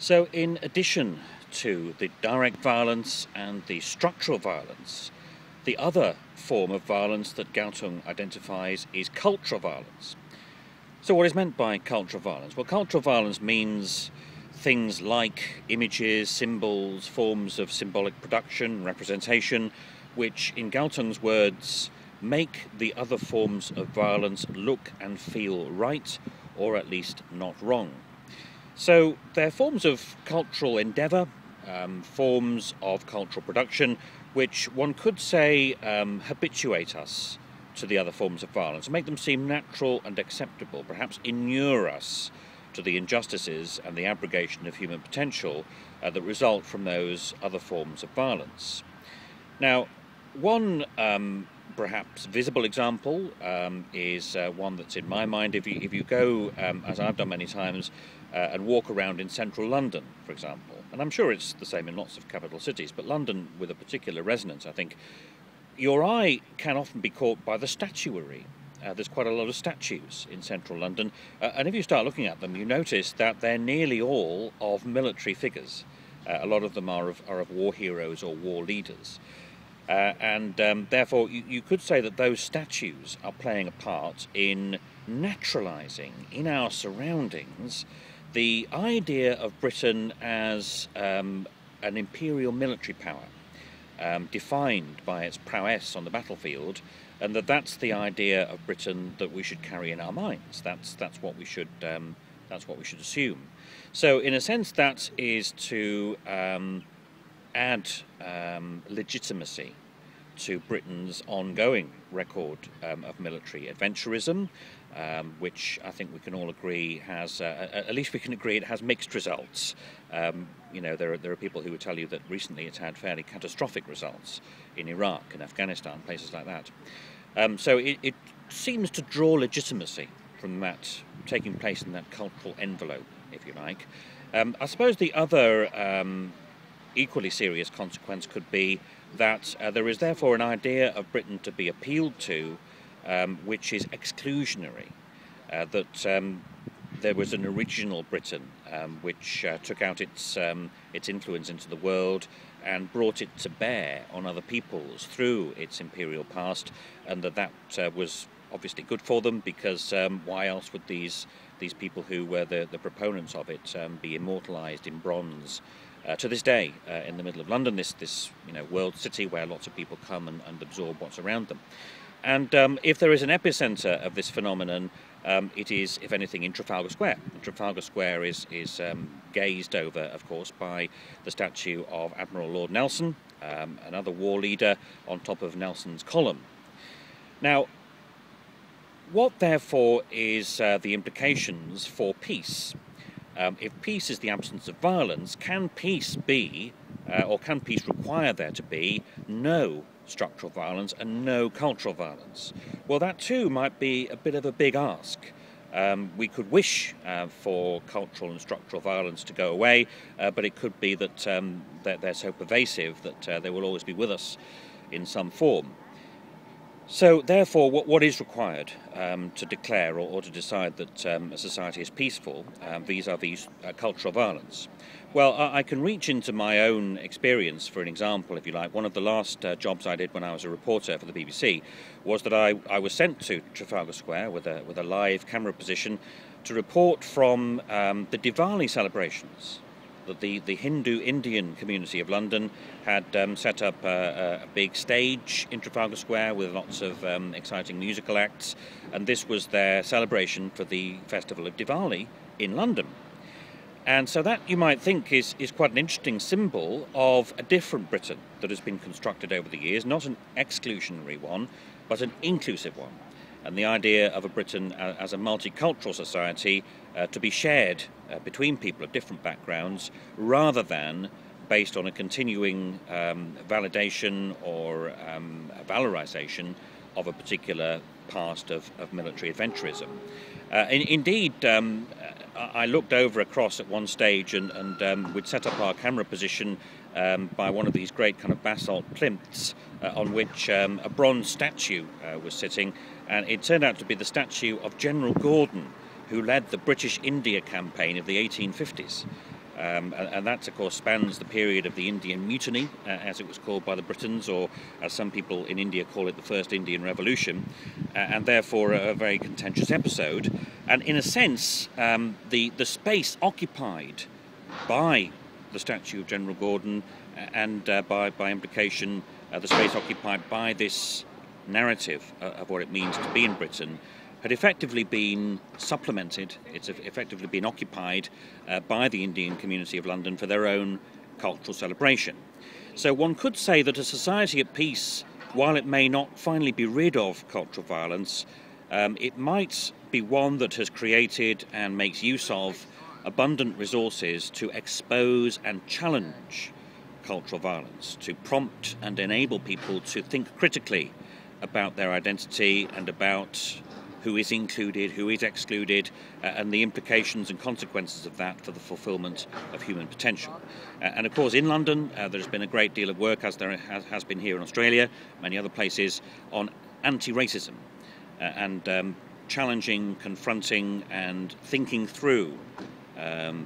So in addition to the direct violence and the structural violence, the other form of violence that Galtung identifies is cultural violence. So what is meant by cultural violence? Well, cultural violence means things like images, symbols, forms of symbolic production, representation, which in Galtung's words make the other forms of violence look and feel right, or at least not wrong. So they're forms of cultural endeavour, forms of cultural production, which one could say habituate us to the other forms of violence, make them seem natural and acceptable, perhaps inure us to the injustices and the abrogation of human potential that result from those other forms of violence. Now, one perhaps visible example is one that's in my mind. If you go, as I've done many times, and walk around in central London, for example, and I'm sure it's the same in lots of capital cities, but London with a particular resonance, I think, your eye can often be caught by the statuary. There's quite a lot of statues in central London, and if you start looking at them, you notice that they're nearly all of military figures. A lot of them are of war heroes or war leaders. And therefore you could say that those statues are playing a part in naturalising in our surroundings the idea of Britain as an imperial military power, defined by its prowess on the battlefield, and that's the idea of Britain that we should carry in our minds. That's what we should assume. So in a sense, that is to add legitimacy to Britain's ongoing record of military adventurism, which I think we can all agree has, at least we can agree it has mixed results. You know, there are people who would tell you that recently it's had fairly catastrophic results in Iraq and Afghanistan, places like that. So it seems to draw legitimacy from that taking place in that cultural envelope, if you like. I suppose the other equally serious consequence could be that there is therefore an idea of Britain to be appealed to which is exclusionary, that there was an original Britain which took out its influence into the world and brought it to bear on other peoples through its imperial past, and that was obviously good for them, because why else would these people who were the proponents of it be immortalised in bronze to this day in the middle of London, this world city where lots of people come and absorb what's around them. And if there is an epicentre of this phenomenon, it is, if anything, in Trafalgar Square. And Trafalgar Square is gazed over, of course, by the statue of Admiral Lord Nelson, another war leader, on top of Nelson's column. Now, what therefore is the implications for peace? If peace is the absence of violence, can peace be, or can peace require there to be, no structural violence and no cultural violence? Well, that too might be a bit of a big ask. We could wish for cultural and structural violence to go away, but it could be that they're so pervasive that they will always be with us in some form. So therefore, what is required to declare or to decide that a society is peaceful vis-a-vis cultural violence? Well, I can reach into my own experience for an example, if you like. One of the last jobs I did when I was a reporter for the BBC was that I was sent to Trafalgar Square with a live camera position to report from the Diwali celebrations that the Hindu-Indian community of London had set up a big stage in Trafalgar Square with lots of exciting musical acts, and this was their celebration for the festival of Diwali in London. And so that, you might think, is quite an interesting symbol of a different Britain that has been constructed over the years, not an exclusionary one, but an inclusive one. And the idea of a Britain as a multicultural society to be shared between people of different backgrounds, rather than based on a continuing validation or valorization of a particular past of military adventurism. Indeed, I looked over across at one stage and we'd set up our camera position by one of these great kind of basalt plinths on which a bronze statue was sitting, and it turned out to be the statue of General Gordon, who led the British India campaign of the 1850s. And that, of course, spans the period of the Indian Mutiny, as it was called by the Britons, or as some people in India call it, the First Indian Revolution, and therefore a very contentious episode. And in a sense, the space occupied by the statue of General Gordon and by implication the space occupied by this narrative of what it means to be in Britain had effectively been supplemented, it's effectively been occupied by the Indian community of London for their own cultural celebration. So one could say that a society at peace, while it may not finally be rid of cultural violence, it might be one that has created and makes use of abundant resources to expose and challenge cultural violence, to prompt and enable people to think critically about their identity and about who is included, who is excluded, and the implications and consequences of that for the fulfilment of human potential. And of course, in London, there's been a great deal of work, as there has been here in Australia, many other places, on anti-racism and challenging, confronting, and thinking through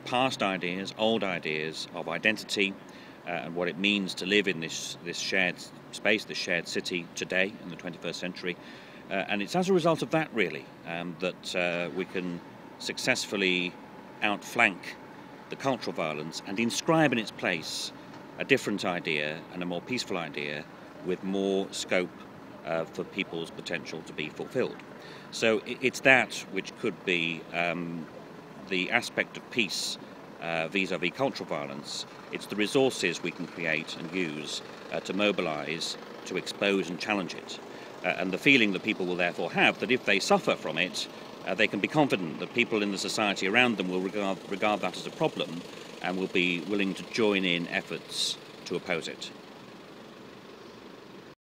past ideas, old ideas of identity, and what it means to live in this shared space, this shared city today in the 21st century. And it's as a result of that, really, that we can successfully outflank the cultural violence and inscribe in its place a different idea and a more peaceful idea with more scope for people's potential to be fulfilled. So it's that which could be the aspect of peace vis-à-vis cultural violence. It's the resources we can create and use to mobilise, to expose and challenge it. And the feeling that people will therefore have that if they suffer from it, they can be confident that people in the society around them will regard that as a problem and will be willing to join in efforts to oppose it.